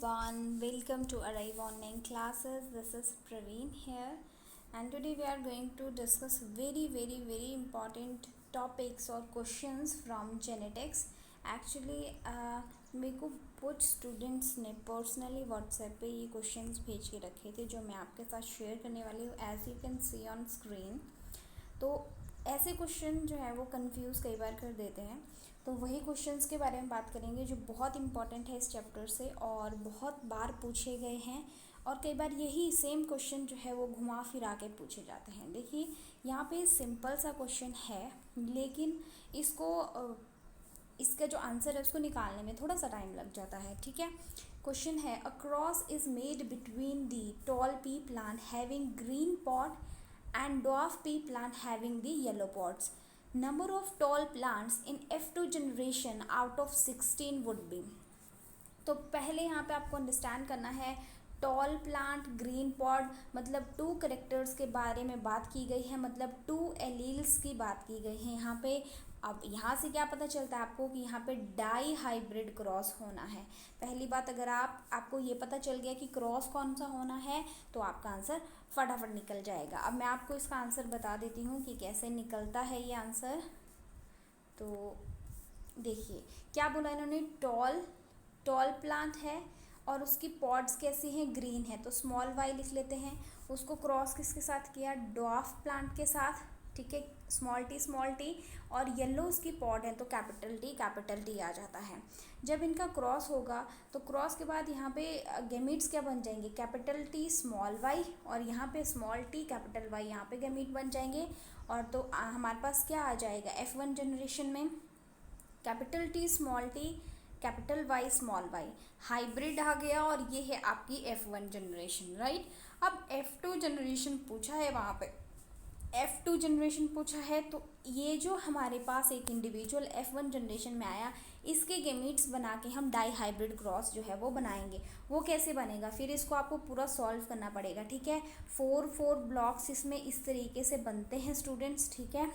everyone, welcome to Arrive Online Classes. This is Praveen here, and today we are going to discuss very important topics or questions from genetics. Actually, मेरे को कुछ students ने personally WhatsApp पे ये questions भेज के रखे थे जो मैं आपके साथ शेयर करने वाली हूँ as you can see on screen. तो ऐसे क्वेश्चन जो है वो कंफ्यूज कई बार कर देते हैं, तो वही क्वेश्चंस के बारे में बात करेंगे जो बहुत इंपॉर्टेंट है इस चैप्टर से और बहुत बार पूछे गए हैं। और कई बार यही सेम क्वेश्चन जो है वो घुमा फिरा के पूछे जाते हैं। देखिए यहाँ पे सिंपल सा क्वेश्चन है, लेकिन इसका जो आंसर है उसको निकालने में थोड़ा सा टाइम लग जाता है। ठीक है, क्वेश्चन है a cross is made between the toll P plant having green pot and dwarf pea plant having the yellow pods. Number of tall plants in F2 generation out of 16 would be. तो पहले यहाँ पे आपको understand करना है tall plant green pod मतलब 2 characters के बारे में बात की गई है, मतलब 2 एलील्स की बात की गई है यहाँ पे। अब यहाँ से क्या पता चलता है आपको कि यहाँ पे डाई हाइब्रिड क्रॉस होना है। पहली बात, अगर आपको ये पता चल गया कि क्रॉस कौन सा होना है तो आपका आंसर फटाफट निकल जाएगा। अब मैं आपको इसका आंसर बता देती हूँ कि कैसे निकलता है ये आंसर। तो देखिए क्या बोला इन्होंने, टॉल प्लांट है और उसकी पॉड्स कैसी हैं, ग्रीन है, तो स्मॉल वाई लिख लेते हैं। उसको क्रॉस किसके साथ किया, ड्वार्फ प्लांट के साथ। ठीक है, स्मॉल टी और येलो उसकी पॉड है तो कैपिटल टी आ जाता है। जब इनका क्रॉस होगा तो क्रॉस के बाद यहाँ पे गैमीट्स क्या बन जाएंगे, कैपिटल टी स्मॉल वाई और यहाँ पे स्मॉल टी कैपिटल वाई, यहाँ पे गैमीट बन जाएंगे। और तो हमारे पास क्या आ जाएगा F1 जनरेशन में capital T small T capital Y small Y, hybrid आ गया और ये है आपकी F1 जनरेशन, राइट। अब F2 जनरेशन पूछा है, वहाँ पे F2 जनरेशन पूछा है, तो ये जो हमारे पास एक इंडिविजुअल F1 जनरेशन में आया, इसके गैमीट्स बना के हम डाई हाइब्रिड क्रॉस जो है वो बनाएंगे। वो कैसे बनेगा, फिर इसको आपको पूरा सॉल्व करना पड़ेगा। ठीक है, 4 ब्लॉक्स इसमें इस तरीके से बनते हैं स्टूडेंट्स। ठीक है,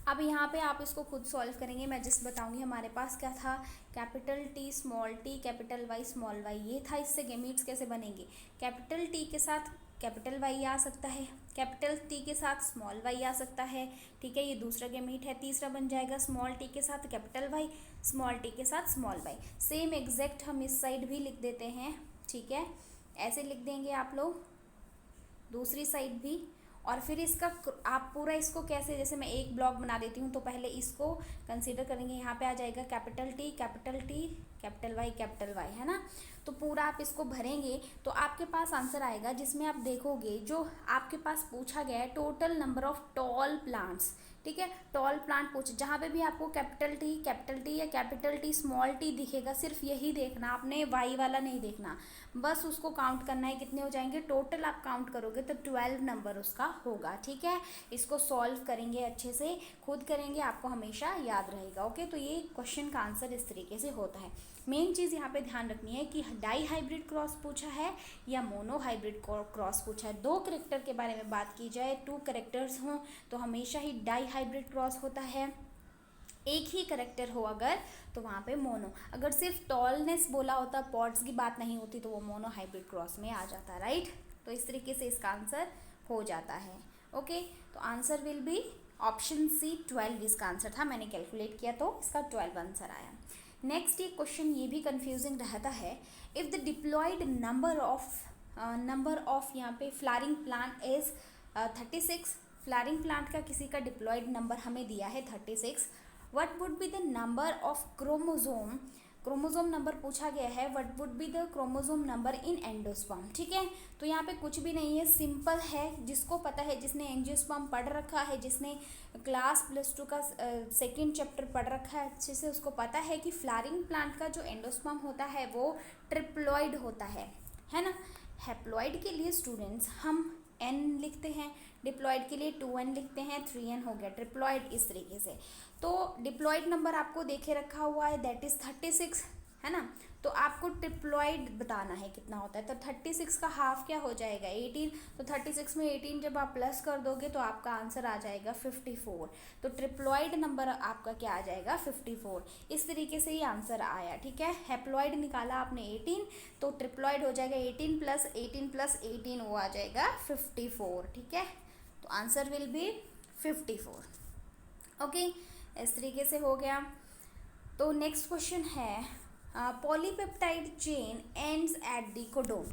अब यहाँ पे आप इसको खुद सॉल्व करेंगे, मैं जस्ट बताऊंगी। हमारे पास क्या था, capital T small T capital Y small Y, ये था। इससे गैमीट्स कैसे बनेंगे, कैपिटल टी के साथ कैपिटल वाई आ सकता है, कैपिटल टी के साथ स्मॉल वाई आ सकता है। ठीक है, ये दूसरा गैमीट है। तीसरा बन जाएगा स्मॉल टी के साथ कैपिटल वाई, स्मॉल टी के साथ स्मॉल वाई। सेम एग्जैक्ट हम इस साइड भी लिख देते हैं। ठीक है, ऐसे लिख देंगे आप लोग, दूसरी साइड भी। और फिर इसका आप पूरा इसको कैसे, जैसे मैं एक ब्लॉक बना देती हूँ, तो पहले इसको कंसीडर करेंगे। यहाँ पे आ जाएगा कैपिटल टी कैपिटल वाई, है ना। तो पूरा आप इसको भरेंगे तो आपके पास आंसर आएगा, जिसमें आप देखोगे जो आपके पास पूछा गया है total number of tall plants. ठीक है, टॉल प्लांट पूछ, जहाँ पे भी आपको कैपिटल टी या कैपिटल टी स्मॉल टी दिखेगा, सिर्फ यही देखना, आपने वाई वाला नहीं देखना, बस उसको काउंट करना है कितने हो जाएंगे। टोटल आप काउंट करोगे तो 12 नंबर उसका होगा। ठीक है, इसको सॉल्व करेंगे अच्छे से, खुद करेंगे, आपको हमेशा याद रहेगा। ओके, तो ये क्वेश्चन का आंसर इस तरीके से होता है। मेन चीज़ यहाँ पे ध्यान रखनी है कि डाई हाइब्रिड क्रॉस पूछा है या मोनो हाइब्रिड क्रॉस पूछा है। 2 करेक्टर के बारे में बात की जाए, 2 करेक्टर्स हों तो हमेशा ही डाई हाइब्रिड क्रॉस होता है। एक ही करेक्टर हो अगर तो वहाँ पे मोनो, अगर सिर्फ टॉलनेस बोला होता, पॉड्स की बात नहीं होती, तो वो मोनो हाइब्रिड क्रॉस में आ जाता, राइट। तो इस तरीके से इसका आंसर हो जाता है। ओके, तो answer will be option C 12 इसका आंसर था। मैंने कैलकुलेट किया तो इसका 12 आंसर आया। नेक्स्ट ये क्वेश्चन ये भी कंफ्यूजिंग रहता है, if the diploid number of यहाँ पे flowering plant is 36, flowering plant का किसी का डिप्लॉयड नंबर हमें दिया है 36, what would be the number of chromosome number पूछा गया है, what would be the chromosome number in endosperm. ठीक है, तो यहाँ पे कुछ भी नहीं है, सिंपल है। जिसको पता है, जिसने एंजियोस्पर्म पढ़ रखा है, जिसने क्लास +2 का सेकेंड चैप्टर पढ़ रखा है अच्छे से, उसको पता है कि फ्लावरिंग प्लांट का जो एंडोस्पर्म होता है वो ट्रिप्लॉइड होता है ना। हैप्लॉइड के लिए स्टूडेंट्स हम n लिखते हैं, डिप्लॉइड के लिए 2n लिखते हैं, 3n हो गया ट्रिप्लॉइड, इस तरीके से। तो डिप्लॉइड नंबर आपको देखे रखा हुआ है, दैट इज़ 36, है ना। तो आपको ट्रिप्लॉइड बताना है कितना होता है, तो 36 का हाफ क्या हो जाएगा 18, तो 36 में 18 जब आप प्लस कर दोगे तो आपका आंसर आ जाएगा 54। तो ट्रिप्लॉइड नंबर आपका क्या आ जाएगा 54। इस तरीके से ही आंसर आया, ठीक है। हैप्लॉइड निकाला आपने 18, तो ट्रिप्लॉइड हो जाएगा 18 प्लस 18 प्लस 18, वो आ जाएगा 54, ठीक है। तो आंसर विल बी 54। ओके, इस तरीके से हो गया। तो नेक्स्ट क्वेश्चन है polypeptide chain ends at the codon.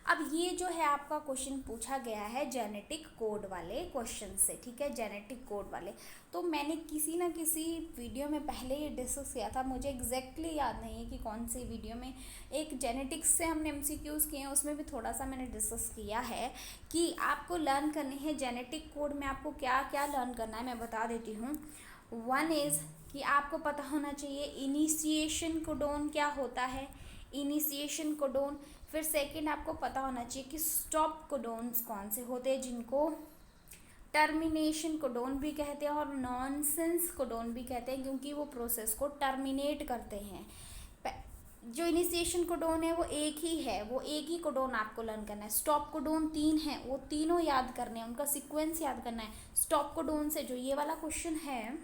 अब ये जो है आपका क्वेश्चन पूछा गया है जेनेटिक कोड वाले क्वेश्चन से, ठीक है, जेनेटिक कोड वाले। तो मैंने किसी ना किसी वीडियो में पहले ये डिस्कस किया था, मुझे एग्जैक्टली याद नहीं है कि कौन सी वीडियो में। एक जेनेटिक्स से हमने एमसीक्यूज किए हैं, उसमें भी थोड़ा सा मैंने डिस्कस किया है कि आपको लर्न करनी है जेनेटिक कोड में, आपको क्या क्या लर्न करना है मैं बता देती हूँ। वन इज़ कि आपको पता होना चाहिए इनिशिएशन कोडोन क्या होता है, इनिशिएशन कोडोन। फिर सेकंड आपको पता होना चाहिए कि स्टॉप कोडोन्स कौन से होते हैं, जिनको टर्मिनेशन कोडोन भी कहते हैं और नॉनसेंस कोडोन भी कहते हैं, क्योंकि वो प्रोसेस को टर्मिनेट करते हैं। जो इनिशिएशन कोडोन है वो एक ही है, वो एक ही कोडोन आपको लर्न करना है। स्टॉप कोडोन 3 है, वो तीनों याद करने हैं, उनका सीक्वेंस याद करना है। स्टॉप कोडोन से जो ये वाला क्वेश्चन है,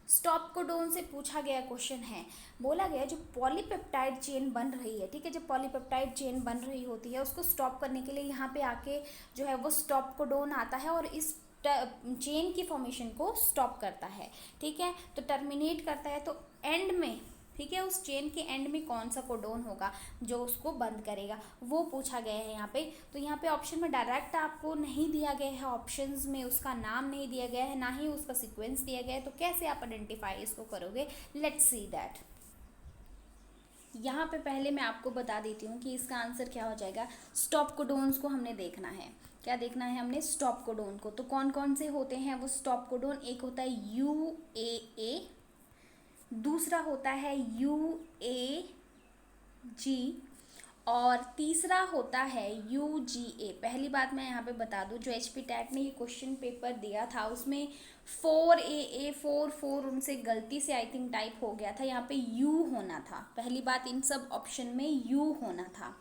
स्टॉप कोडोन से पूछा गया क्वेश्चन है, बोला गया जो पॉलीपेप्टाइड चेन बन रही है, ठीक है, जब पॉलीपेप्टाइड चेन बन रही होती है उसको स्टॉप करने के लिए यहाँ पे आके जो है वो स्टॉप कोडोन आता है और इस चेन की फॉर्मेशन को स्टॉप करता है, ठीक है, तो टर्मिनेट करता है। तो एंड में, ठीक है, उस चेन के एंड में कौन सा कोडोन होगा जो उसको बंद करेगा, वो पूछा गया है यहाँ पे। तो यहाँ पे ऑप्शन में डायरेक्ट आपको नहीं दिया गया है, ऑप्शंस में उसका नाम नहीं दिया गया है, ना ही उसका सीक्वेंस दिया गया है, तो कैसे आप आइडेंटिफाई इसको करोगे, लेट्स सी दैट। यहाँ पे पहले मैं आपको बता देती हूँ कि इसका आंसर क्या हो जाएगा। स्टॉप कोडोन्स को हमने देखना है, क्या देखना है हमने, स्टॉप कोडोन को। तो कौन कौन से होते हैं वो स्टॉप कोडोन, एक होता है UAA, दूसरा होता है UAG और तीसरा होता है UGA। पहली बात मैं यहाँ पे बता दूँ, जो HP टैट ने ये क्वेश्चन पेपर दिया था उसमें 4AA 4 उनसे गलती से आई थिंक टाइप हो गया था, यहाँ पे U होना था। पहली बात, इन सब ऑप्शन में U होना था,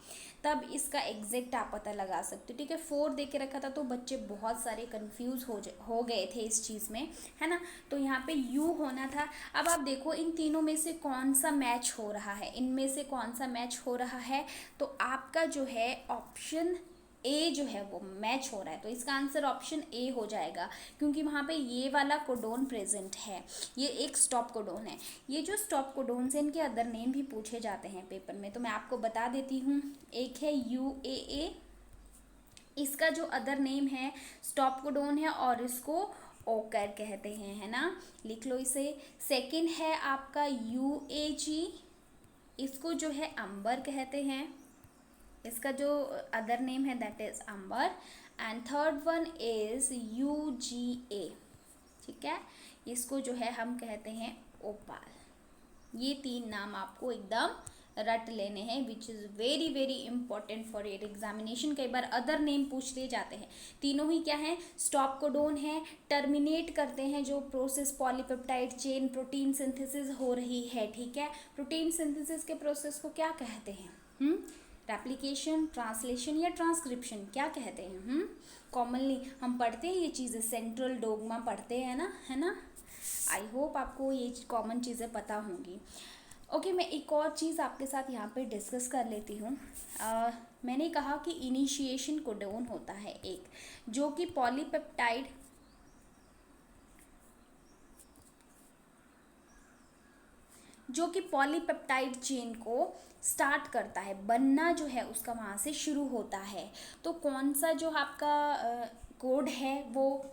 तब इसका एग्जैक्ट आप पता लगा सकते हो, ठीक है। 4 दे के रखा था तो बच्चे बहुत सारे कंफ्यूज हो गए थे इस चीज़ में, है ना। तो यहाँ पे U होना था। अब आप देखो इन तीनों में से कौन सा मैच हो रहा है, इनमें से कौन सा मैच हो रहा है, तो आपका जो है ऑप्शन ए जो है वो मैच हो रहा है। तो इसका आंसर ऑप्शन ए हो जाएगा, क्योंकि वहाँ पे ये वाला कोडोन प्रेजेंट है, ये एक स्टॉप कोडोन है। ये जो स्टॉप कोडोन है इनके अदर नेम भी पूछे जाते हैं पेपर में, तो मैं आपको बता देती हूँ। एक है UAA, इसका जो अदर नेम है स्टॉप कोडोन है और इसको ओकर कहते हैं, है ना, लिख लो इसे। सेकंड है आपका UAG, इसको जो है अंबर कहते हैं, इसका जो अदर नेम है that is amber. And third one is UGA, ठीक है, इसको जो है हम कहते हैं ओपाल। ये 3 नाम आपको एकदम रट लेने हैं, which is very very important for your examination. कई बार अदर नेम पूछते जाते हैं, तीनों ही क्या है, स्टॉप कोडोन है, टर्मिनेट करते हैं जो process polypeptide chain protein synthesis हो रही है, ठीक है। प्रोटीन सिंथेसिस के प्रोसेस को क्या कहते हैं, रेप्लिकेशन, ट्रांसलेशन या ट्रांसक्रिप्शन, क्या कहते हैं, कॉमनली हम पढ़ते हैं ये चीज़ें, सेंट्रल डोगमा पढ़ते हैं ना, है ना। आई होप आपको ये कॉमन चीज़ें पता होंगी। ओके, मैं एक और चीज़ आपके साथ यहाँ पे डिस्कस कर लेती हूँ। मैंने कहा कि इनिशिएशन कोडोन होता है एक, जो कि पॉलीपेप्टाइड चेन को स्टार्ट करता है, बनना जो है उसका वहाँ से शुरू होता है। तो कौन सा जो आपका कोड है वो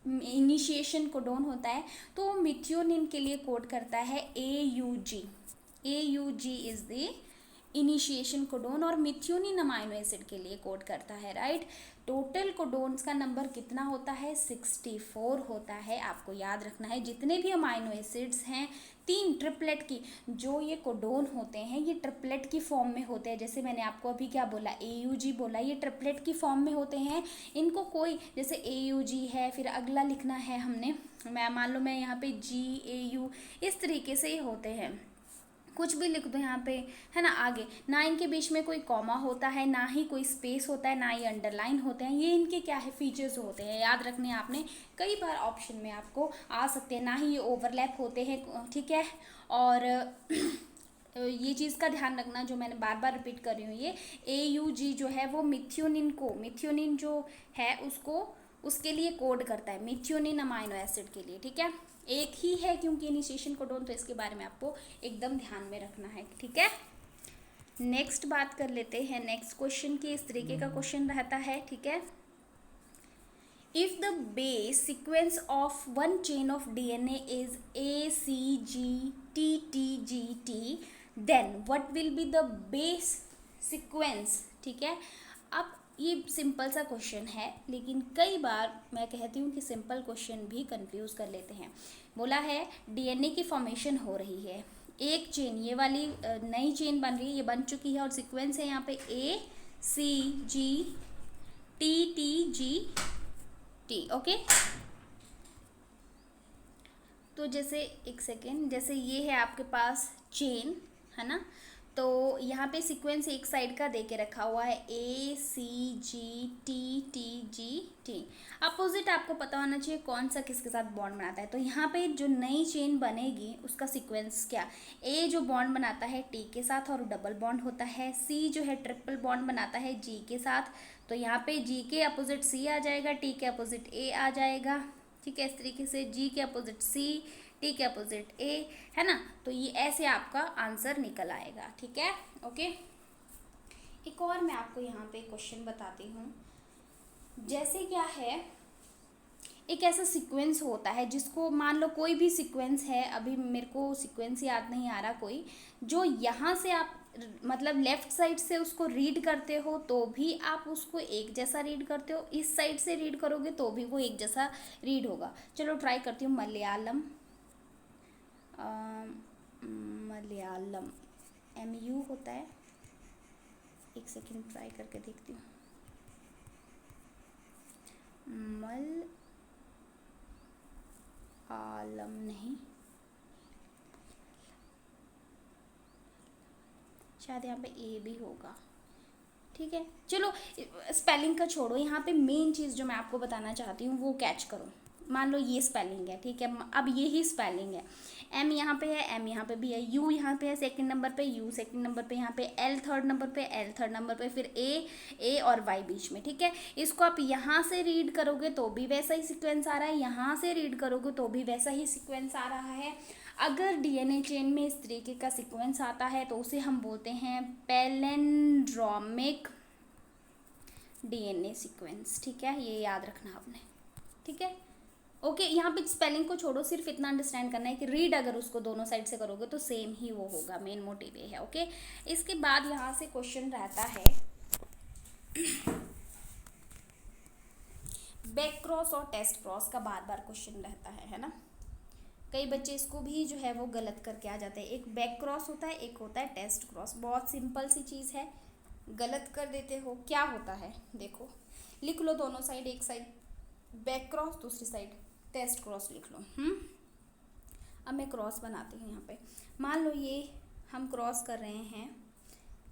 इनिशिएशन कोडोन होता है, तो मिथियोनिन के लिए कोड करता है AUG। AUG is the initiation codon और मिथियोनिन अमाइनो एसिड के लिए कोड करता है, राइट। टोटल कोडोन्स का नंबर कितना होता है, 64 होता है। आपको याद रखना है जितने भी अमाइनो एसिड्स हैं, 3 ट्रिपलेट की जो ये कोडोन होते हैं, ये ट्रिपलेट की फॉर्म में होते हैं। जैसे मैंने आपको अभी क्या बोला, AUG बोला, ये ट्रिपलेट की फॉर्म में होते हैं। इनको कोई जैसे AUG है, फिर अगला लिखना है हमने, मैं मान लो मैं यहाँ पे GAU, इस तरीके से ही होते हैं। कुछ भी लिख दो यहाँ पे, है ना। आगे ना इनके बीच में कोई कॉमा होता है, ना ही कोई स्पेस होता है, ना ही अंडरलाइन होते हैं। ये इनके क्या है, फीचर्स होते हैं, याद रखने आपने। कई बार ऑप्शन में आपको आ सकते हैं। ना ही ये ओवरलैप होते हैं, ठीक है। और ये चीज़ का ध्यान रखना, जो मैंने बार बार रिपीट कर रही हूँ, ये AUG जो है वो मिथ्योनिन जो है उसको, उसके लिए कोड करता है, मिथ्योनिन अमाइनो एसिड के लिए, ठीक है। एक ही है क्योंकि इनिशिएशन कोडोन, तो इसके बारे में आपको एकदम ध्यान में रखना है, ठीक है। नेक्स्ट बात कर लेते हैं नेक्स्ट क्वेश्चन की। इस तरीके का क्वेश्चन रहता है, ठीक है। If the base sequence of one chain of DNA is ACGTTGT, then what will be the base sequence, ठीक है। अब ये सिंपल सा क्वेश्चन है, लेकिन कई बार मैं कहती हूँ कि सिंपल क्वेश्चन भी कंफ्यूज कर लेते हैं। बोला है डीएनए की फॉर्मेशन हो रही है, एक चेन, ये वाली नई चेन बन रही है, ये बन चुकी है, और सीक्वेंस है यहाँ पे ACGTTGT, ओके। तो जैसे एक सेकेंड, जैसे ये है आपके पास चेन, है ना। तो यहाँ पे सीक्वेंस एक साइड का दे के रखा हुआ है ACGTTGT। अपोजिट आपको पता होना चाहिए कौन सा किसके साथ बॉन्ड बनाता है। तो यहाँ पे जो नई चेन बनेगी उसका सीक्वेंस क्या, A जो बॉन्ड बनाता है T के साथ और डबल बॉन्ड होता है, C जो है ट्रिपल बॉन्ड बनाता है G के साथ, तो यहाँ पे G के अपोजिट C आ जाएगा, T के अपोजिट A आ जाएगा, ठीक है। इस तरीके से G के अपोजिट C, T के अपोजिट A, है ना। तो ये ऐसे आपका आंसर निकल आएगा, ठीक है, ओके। एक और मैं आपको यहाँ पे क्वेश्चन बताती हूँ। जैसे क्या है, एक ऐसा सीक्वेंस होता है जिसको, मान लो कोई भी सीक्वेंस है, अभी मेरे को सीक्वेंस याद नहीं आ रहा कोई, जो यहाँ से आप मतलब लेफ्ट साइड से उसको रीड करते हो तो भी आप उसको एक जैसा रीड करते हो, इस साइड से रीड करोगे तो भी वो एक जैसा रीड होगा। चलो ट्राई करती हूँ। मलयालम MU होता है, एक सेकेंड ट्राई करके देखती हूँ। मलयालम नहीं, शायद यहाँ पे A भी होगा, ठीक है। चलो स्पेलिंग का छोड़ो, यहाँ पे मेन चीज़ जो मैं आपको बताना चाहती हूँ वो कैच करो। मान लो ये स्पेलिंग है, ठीक है। अब ये ही स्पेलिंग है, M यहाँ पे है, M यहाँ पे भी है, U यहाँ पे है सेकंड नंबर पे, U सेकंड नंबर पे, यहाँ पे L थर्ड नंबर पे, L थर्ड नंबर पे, फिर A और Y बीच में, ठीक है। इसको आप यहाँ से रीड करोगे तो भी वैसा ही सीक्वेंस आ रहा है, यहाँ से रीड करोगे तो भी वैसा ही सीक्वेंस आ रहा है। अगर डीएनए चेन में इस तरीके का सीक्वेंस आता है तो उसे हम बोलते हैं पैलिंड्रोमिक डीएनए सीक्वेंस, ठीक है। ये याद रखना आपने, ठीक है, ओके। यहाँ पे स्पेलिंग को छोड़ो, सिर्फ इतना अंडरस्टैंड करना है कि रीड अगर उसको दोनों साइड से करोगे तो सेम ही वो होगा, मेन मोटिव ये है, ओके। इसके बाद यहाँ से क्वेश्चन रहता है बैक क्रॉस और टेस्ट क्रॉस का, बार बार क्वेश्चन रहता है ना। कई बच्चे इसको भी जो है वो गलत करके आ जाते हैं। एक बैक क्रॉस होता है, एक होता है टेस्ट क्रॉस। बहुत सिंपल सी चीज़ है, गलत कर देते हो। क्या होता है देखो, लिख लो दोनों साइड, एक साइड बैक क्रॉस, दूसरी साइड टेस्ट क्रॉस लिख लो। अब मैं क्रॉस बनाती हूँ यहाँ पे। मान लो ये हम क्रॉस कर रहे हैं,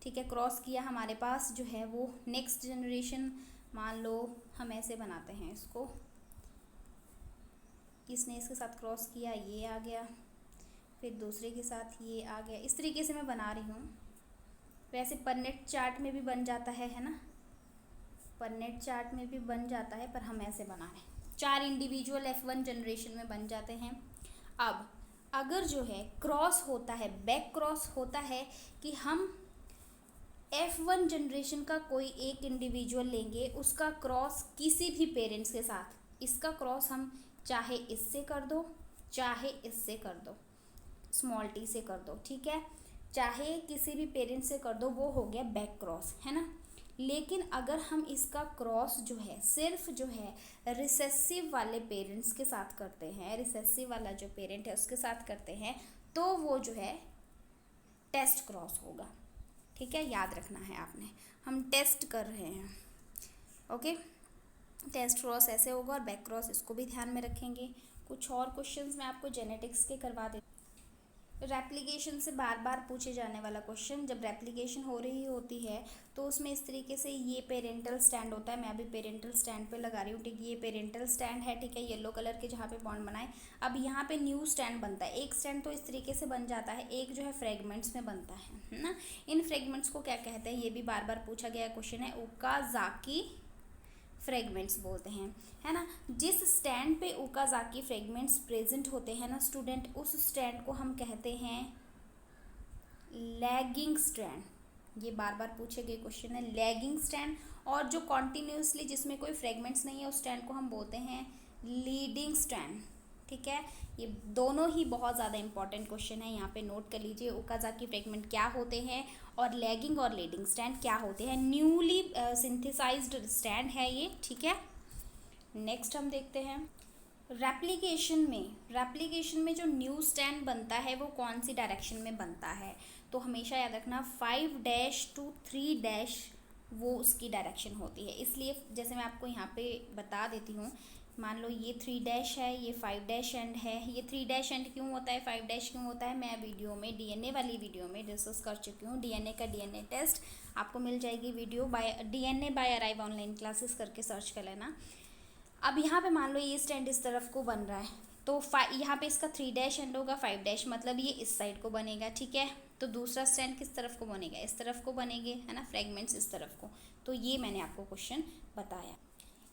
ठीक है। क्रॉस किया, हमारे पास जो है वो नेक्स्ट जनरेशन, मान लो हम ऐसे बनाते हैं इसको, इसने इसके साथ क्रॉस किया, ये आ गया, फिर दूसरे के साथ ये आ गया। इस तरीके से मैं बना रही हूँ। वैसे परनेट चार्ट में भी बन जाता है ना, परनेट चार्ट में भी बन जाता है, पर हम ऐसे बना रहे हैं। 4 इंडिविजुअल F1 जनरेशन में बन जाते हैं। अब अगर जो है क्रॉस होता है, बैक क्रॉस होता है कि हम F1 जनरेशन का कोई एक इंडिविजुअल लेंगे, उसका क्रॉस किसी भी पेरेंट्स के साथ, इसका क्रॉस हम चाहे इससे कर दो, चाहे इससे कर दो, स्मॉल t से कर दो, ठीक है, चाहे किसी भी पेरेंट्स से कर दो, वो हो गया बैक क्रॉस, है ना। लेकिन अगर हम इसका क्रॉस जो है सिर्फ जो है रिसेसिव वाले पेरेंट्स के साथ करते हैं, रिसेसिव वाला जो पेरेंट है उसके साथ करते हैं, तो वो जो है टेस्ट क्रॉस होगा, ठीक है। याद रखना है आपने, हम टेस्ट कर रहे हैं, ओके। टेस्ट क्रॉस ऐसे होगा, और बैक क्रॉस इसको भी ध्यान में रखेंगे। कुछ और क्वेश्चंस मैं आपको जेनेटिक्स के करवा देती रेप्लिकेशन से बार बार पूछे जाने वाला क्वेश्चन, जब रेप्लिकेशन हो रही होती है तो उसमें इस तरीके से ये पेरेंटल स्टैंड होता है। मैं अभी पेरेंटल स्टैंड पे लगा रही हूँ, ठीक है। ये पेरेंटल स्टैंड है, ठीक है, येलो कलर के जहाँ पे बॉन्ड बनाए। अब यहाँ पे न्यू स्टैंड बनता है। एक स्टैंड तो इस तरीके से बन जाता है, एक जो है फ्रेगमेंट्स में बनता है ना। इन फ्रेगमेंट्स को क्या कहते हैं, ये भी बार बार पूछा गया क्वेश्चन है। ओकाज़ाकी फ्रेगमेंट्स बोलते हैं, है ना। जिस स्टैंड पे ओकाज़ाकी फ्रेगमेंट्स प्रेजेंट होते हैं ना स्टूडेंट, उस स्टैंड को हम कहते हैं लैगिंग स्टैंड। ये बार बार पूछे गए क्वेश्चन है, लैगिंग स्टैंड। और जो कॉन्टिन्यूसली जिसमें कोई फ्रेगमेंट्स नहीं है उस स्टैंड को हम बोलते हैं लीडिंग स्टैंड, ठीक है। ये दोनों ही बहुत ज़्यादा इंपॉर्टेंट क्वेश्चन है, यहाँ पे नोट कर लीजिए। ओकाज़ाकी फ्रेगमेंट क्या होते हैं और लैगिंग और लीडिंग स्टैंड क्या होते हैं। न्यूली सिंथेसाइज्ड स्टैंड है ये, ठीक है। नेक्स्ट हम देखते हैं रेप्लिकेशन में जो न्यू स्टैंड बनता है वो कौन सी डायरेक्शन में बनता है। तो हमेशा याद रखना 5 to 3 वो उसकी डायरेक्शन होती है। इसलिए जैसे मैं आपको यहाँ पे बता देती हूँ, मान लो ये 3 है, ये 5 एंड है। ये 3 एंड क्यों होता है, 5 क्यों होता है, मैं वीडियो में डीएनए वाली वीडियो में डिस्कस कर चुकी हूँ। डीएनए का डीएनए टेस्ट आपको मिल जाएगी video bye DNA by arrive online classes करके सर्च कर लेना। अब यहाँ पे मान लो ये स्टैंड इस तरफ को बन रहा है, तो यहाँ पे इसका 3 एंड होगा, 5 मतलब ये इस साइड को बनेगा, ठीक है। तो दूसरा स्टैंड किस तरफ को बनेगा, इस तरफ को बनेंगे, है ना, फ्रेगमेंट्स इस तरफ को। तो ये मैंने आपको क्वेश्चन बताया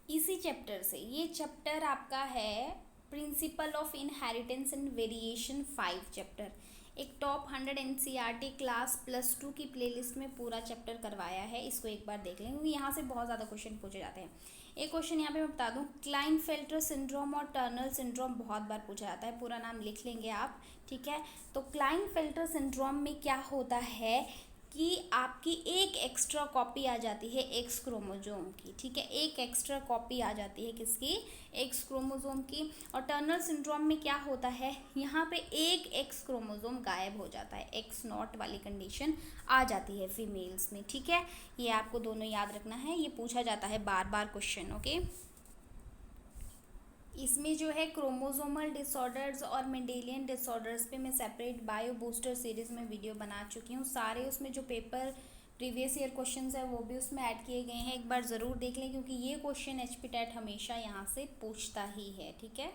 इसी चैप्टर से। ये चैप्टर आपका है principle of inheritance and variation 5 chapter. एक टॉप 100 एनसीईआरटी क्लास +2 की प्लेलिस्ट में पूरा चैप्टर करवाया है, इसको एक बार देख लें क्योंकि यहाँ से बहुत ज़्यादा क्वेश्चन पूछे जाते हैं। एक क्वेश्चन यहाँ पे मैं बता दूँ, क्लाइनफेल्टर सिंड्रोम और टर्नर सिंड्रोम बहुत बार पूछा जाता है, पूरा नाम लिख लेंगे आप, ठीक है। तो क्लाइनफेल्टर सिंड्रोम में क्या होता है कि आपकी एक एक्स्ट्रा कॉपी आ जाती है एक्स क्रोमोसोम की, ठीक है। एक एक्स्ट्रा कॉपी आ जाती है किसकी, एक्स क्रोमोसोम की। और टर्नर सिंड्रोम में क्या होता है, यहाँ पे एक एक्स क्रोमोसोम गायब हो जाता है, X0 वाली कंडीशन आ जाती है फीमेल्स में, ठीक है। ये आपको दोनों याद रखना है, ये पूछा जाता है बार बार क्वेश्चन, ओके। इसमें जो है क्रोमोसोमल डिसऑर्डर्स और मेंडेलियन डिसऑर्डर्स पे मैं सेपरेट बायो बूस्टर सीरीज़ में वीडियो बना चुकी हूँ। सारे उसमें जो पेपर प्रीवियस ईयर क्वेश्चंस है वो भी उसमें ऐड किए गए हैं, एक बार ज़रूर देख लें क्योंकि ये क्वेश्चन HPTET हमेशा यहाँ से पूछता ही है, ठीक है।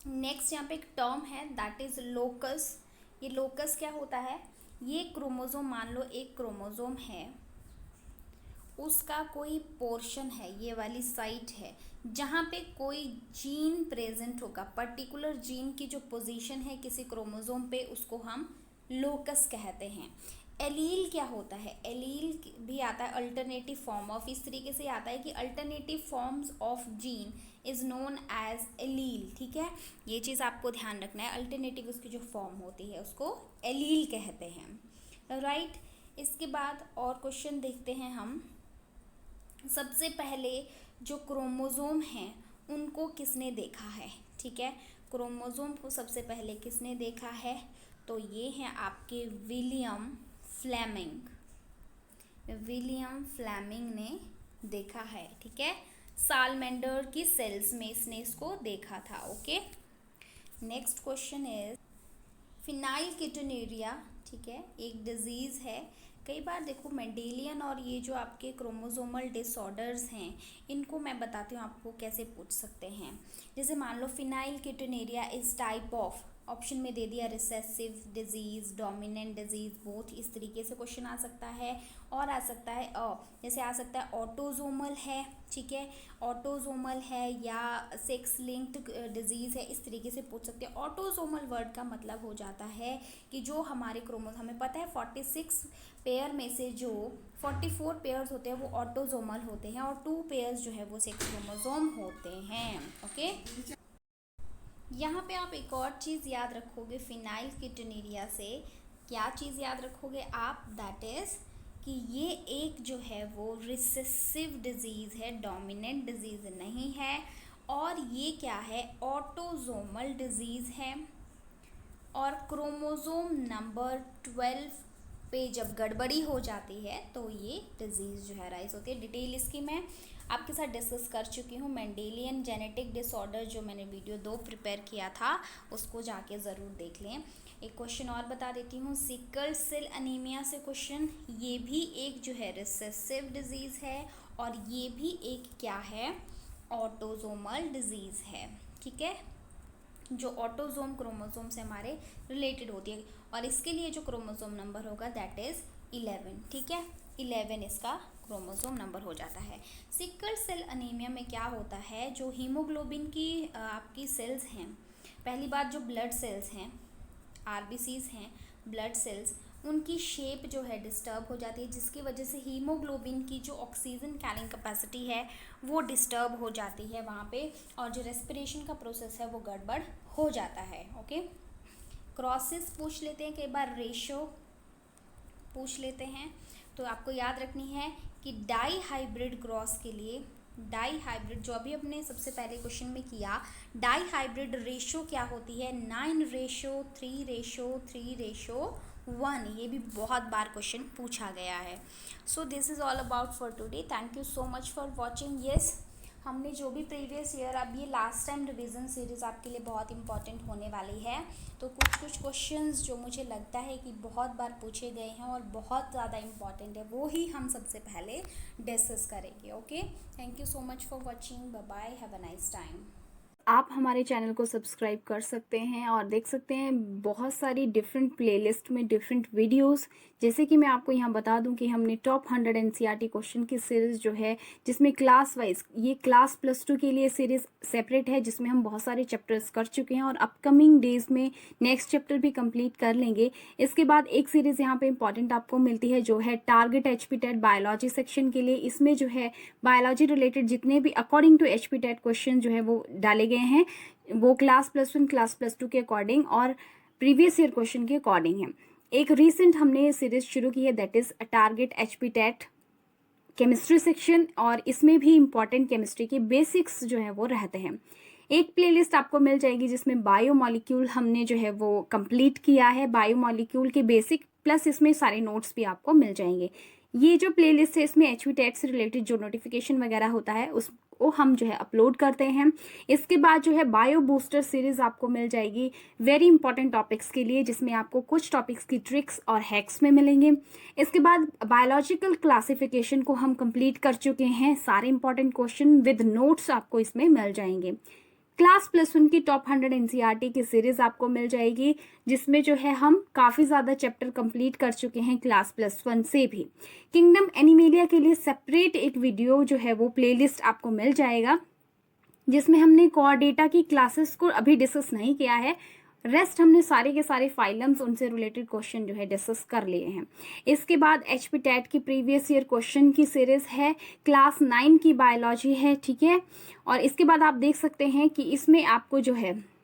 नेक्स्ट यहाँ पे एक टर्म है दैट इज़ लोकस। ये लोकस क्या होता है, ये क्रोमोसोम, मान लो एक क्रोमोसोम है, उसका कोई पोर्शन है, ये वाली साइट है जहाँ पे कोई जीन प्रेजेंट होगा, पर्टिकुलर जीन की जो पोजीशन है किसी क्रोमोसोम पे, उसको हम लोकस कहते हैं। एलील क्या होता है, एलील भी आता है अल्टरनेटिव फॉर्म ऑफ, इस तरीके से आता है कि alternative forms of gene is known as allele, ठीक है। ये चीज़ आपको ध्यान रखना है, अल्टरनेटिव उसकी जो फॉर्म होती है उसको एलील कहते हैं, राइट। इसके बाद और क्वेश्चन देखते हैं हम। सबसे पहले जो क्रोमोसोम हैं उनको किसने देखा है, ठीक है। क्रोमोसोम को सबसे पहले किसने देखा है, तो ये हैं आपके विलियम फ्लेमिंग ने देखा है, ठीक है। सालमेंडर की सेल्स में इसने इसको देखा था, ओके। नेक्स्ट क्वेश्चन इज फिनाइलकीटोनुरिया, ठीक है, एक डिजीज़ है। कई बार देखो मेंडेलियन और ये जो आपके क्रोमोसोमल डिसऑर्डर्स हैं इनको मैं बताती हूँ आपको कैसे पूछ सकते हैं। जैसे मान लो फिनाइलकीटोनुरिया इज टाइप ऑफ, ऑप्शन में दे दिया recessive disease, dominant disease, both, इस तरीके से क्वेश्चन आ सकता है। और आ सकता है जैसे आ सकता है ऑटोजोमल है, ठीक है, ऑटोजोमल है या सेक्स लिंक्ड डिजीज़ है, इस तरीके से पूछ सकते हैं। ऑटोजोमल वर्ड का मतलब हो जाता है कि जो हमारे क्रोमोसोम, हमें पता है 46 पेयर में से जो 44 पेयर्स होते हैं वो ऑटोजोमल होते हैं और 2 पेयर्स जो है वो सेक्स क्रोमोसोम होते हैं, ओके। यहाँ पे आप एक और चीज़ याद रखोगे फिनाइलकीटोनुरिया से, क्या चीज़ याद रखोगे आप, दैट इज़ कि ये एक जो है वो रिसेसिव डिजीज़ है, डोमिनेंट डिजीज़ नहीं है। और ये क्या है, ऑटोजोमल डिजीज़ है। और क्रोमोसोम नंबर 12 पे जब गड़बड़ी हो जाती है तो ये डिजीज़ जो है राइज होती है। डिटेल इसकी मैं आपके साथ डिस्कस कर चुकी हूँ। मेंडेलियन जेनेटिक डिसऑर्डर जो मैंने वीडियो 2 प्रिपेयर किया था उसको जाके ज़रूर देख लें। एक क्वेश्चन और बता देती हूँ, सिकल सेल अनीमिया से क्वेश्चन, ये भी एक जो है रिसेसिव डिजीज़ है और ये भी एक क्या है, ऑटोजोमल डिजीज़ है। ठीक है, जो ऑटोजोम क्रोमोसोम से हमारे रिलेटेड होती है और इसके लिए जो क्रोमोसोम नंबर होगा दैट इज़ 11। ठीक है, 11 इसका क्रोमोसोम नंबर हो जाता है। सिकल सेल अनीमिया में क्या होता है, जो हीमोग्लोबिन की आपकी सेल्स हैं, पहली बात जो ब्लड सेल्स हैं, आरबीसीज हैं, ब्लड सेल्स, उनकी शेप जो है डिस्टर्ब हो जाती है, जिसकी वजह से हीमोग्लोबिन की जो ऑक्सीजन कैरिंग कैपेसिटी है वो डिस्टर्ब हो जाती है वहाँ पे, और जो रेस्पिरेशन का प्रोसेस है वो गड़बड़ हो जाता है। ओके, क्रॉसेस पूछ लेते हैं, कई बार रेशो पूछ लेते हैं, तो आपको याद रखनी है कि डाई हाइब्रिड क्रॉस के लिए, डाई हाइब्रिड जो अभी अपने सबसे पहले क्वेश्चन में किया, डाई हाइब्रिड रेशो क्या होती है, 9:3:3:1। ये भी बहुत बार क्वेश्चन पूछा गया है। So this is all about for today. Thank you so much for watching. Yes, हमने जो भी प्रीवियस ईयर, अब ये लास्ट टाइम रिवीजन सीरीज़ आपके लिए बहुत इंपॉर्टेंट होने वाली है, तो कुछ क्वेश्चंस जो मुझे लगता है कि बहुत बार पूछे गए हैं और बहुत ज़्यादा इंपॉर्टेंट है, वो ही हम सबसे पहले डिस्कस करेंगे। Okay, thank you so much for watching. Bye bye, have a nice time. आप हमारे चैनल को सब्सक्राइब कर सकते हैं और देख सकते हैं बहुत सारी डिफरेंट प्लेलिस्ट में डिफरेंट वीडियोस। जैसे कि मैं आपको यहाँ बता दूं कि हमने टॉप 100 एनसीईआरटी क्वेश्चन की सीरीज़ जो है, जिसमें क्लास वाइज, ये क्लास +2 के लिए सीरीज़ सेपरेट है, जिसमें हम बहुत सारे चैप्टर्स कर चुके हैं और अपकमिंग डेज में नेक्स्ट चैप्टर भी कंप्लीट कर लेंगे। इसके बाद एक सीरीज़ यहाँ पे इंपॉर्टेंट आपको मिलती है जो है टारगेट HPTET बायोलॉजी सेक्शन के लिए। इसमें जो है बायोलॉजी रिलेटेड जितने भी अकॉर्डिंग टू HPTET क्वेश्चन जो है वो डाले गए हैं, वो क्लास +1 क्लास +2 के अकॉर्डिंग और प्रीवियस ईयर क्वेश्चन के अकॉर्डिंग है। एक रीसेंट हमने सीरीज शुरू की है that is target HPTET chemistry section, और इसमें भी इंपॉर्टेंट केमिस्ट्री के बेसिक्स जो है वो रहते हैं। एक प्लेलिस्ट आपको मिल जाएगी जिसमें बायोमॉलिक्यूल हमने जो है वो कंप्लीट किया है, बायोमॉलिक्यूल के बेसिक प्लस इसमें सारे नोट्स भी आपको मिल जाएंगे। ये जो प्लेलिस्ट है इसमें HPTET से रिलेटेड जो नोटिफिकेशन वगैरह होता है उसको हम जो है अपलोड करते हैं। इसके बाद जो है बायो बूस्टर सीरीज आपको मिल जाएगी वेरी इंपॉर्टेंट टॉपिक्स के लिए, जिसमें आपको कुछ टॉपिक्स की ट्रिक्स और हैक्स में मिलेंगे। इसके बाद बायोलॉजिकल क्लासिफिकेशन को हम कंप्लीट कर चुके हैं, सारे इंपॉर्टेंट क्वेश्चन विद नोट्स आपको इसमें मिल जाएंगे। क्लास +1 की टॉप 100 एनसीईआरटी की सीरीज आपको मिल जाएगी, जिसमें जो है हम काफ़ी ज़्यादा चैप्टर कंप्लीट कर चुके हैं क्लास +1 से भी। किंगडम एनिमेलिया के लिए सेपरेट एक वीडियो जो है वो प्लेलिस्ट आपको मिल जाएगा, जिसमें हमने कोर डेटा की क्लासेस को अभी डिस्कस नहीं किया है, रेस्ट हमने सारे के सारे फाइलम्स उनसे रिलेटेड क्वेश्चन जो है डिस्कस कर लिए हैं। इसके बाद HPTET की प्रीवियस ईयर क्वेश्चन की सीरीज है, क्लास 9 की बायोलॉजी है, ठीक है। और इसके बाद आप देख सकते हैं कि इसमें आपको जो है,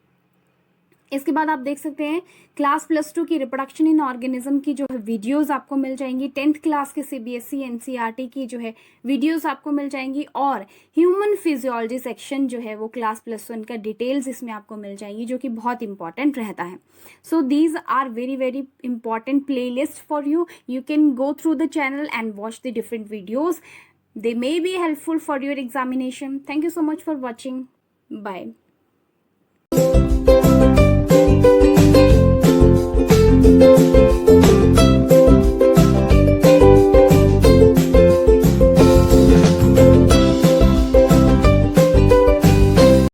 इसके बाद आप देख सकते हैं क्लास +2 की रिप्रोडक्शन इन ऑर्गेनिज्म की जो है वीडियोस आपको मिल जाएंगी, 10th क्लास के CBSE NCERT की जो है वीडियोस आपको मिल जाएंगी, और ह्यूमन फिजियोलॉजी सेक्शन जो है वो क्लास +1 का डिटेल्स इसमें आपको मिल जाएंगी, जो कि बहुत इंपॉर्टेंट रहता है। So these are very very important playlist for you. You can go through the channel and watch the different videos. They may be helpful for your examination. Thank you so much for watching. Bye.